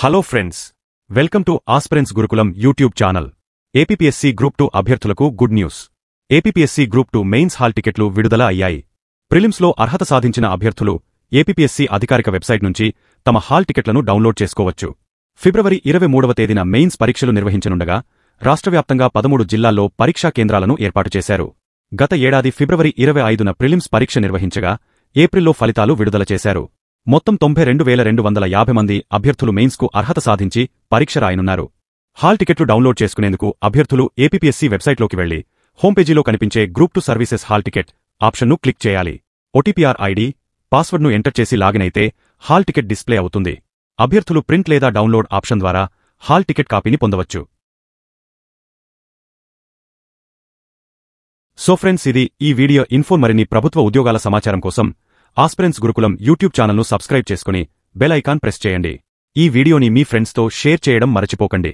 Hello friends, welcome to aspirants Gurukulam YouTube channel. APPSC group 2 అభ్యర్థులకు good news. APPSC group 2 mains hall టికెట్లు విడుదల అయ్యాయి. ప్రిలిమ్స్లో అర్హత సాధించిన అభ్యర్థులు ఏపీపీఎస్సీ అధికారిక వెబ్సైట్ నుంచి తమ హాల్ టికెట్లను డౌన్లోడ్ చేసుకోవచ్చు. ఫిబ్రవరి 23వ తేదీన మెయిన్స్ పరీక్షలు నిర్వహించనుండగా రాష్ట్రవ్యాప్తంగా 13 జిల్లాల్లో పరీక్షా కేంద్రాలను ఏర్పాటు చేశారు. గత ఏడాది ఫిబ్రవరి 25న ప్రిలిమ్స్ పరీక్ష నిర్వహించగా ఏప్రిల్లో ఫలితాలు విడుదల చేశారు. మొత్తం 92,250 మంది అభ్యర్థులు మెయిన్స్కు అర్హత సాధించి పరీక్ష రాయనున్నారు. హాల్ టికెట్లు డౌన్లోడ్ చేసుకునేందుకు అభ్యర్థులు ఏపీపీఎస్సీ వెబ్సైట్లోకి వెళ్లి హోంపేజీలో కనిపించే గ్రూప్ 2 సర్వీసెస్ హాల్ టికెట్ ఆప్షన్ను క్లిక్ చేయాలి. ఓటీపీఆర్ ఐడి, పాస్వర్డ్ను ఎంటర్ చేసి లాగిన్ అయితే హాల్ టికెట్ డిస్ప్లే అవుతుంది. అభ్యర్థులు ప్రింట్ లేదా డౌన్లోడ్ ఆప్షన్ ద్వారా హాల్ టికెట్ కాపీని పొందవచ్చు. సో ఫ్రెండ్స్, ఇది ఈ వీడియో ఇన్ఫో. మరిన్ని ప్రభుత్వ ఉద్యోగాల సమాచారం కోసం ఆస్పిరెంట్స్ గురుకులం యూట్యూబ్ ఛానల్ను సబ్స్క్రైబ్ చేసుకుని బెల్ ఐకాన్ ప్రెస్ చేయండి. ఈ వీడియోని మీ ఫ్రెండ్స్తో షేర్ చేయడం మరచిపోకండి.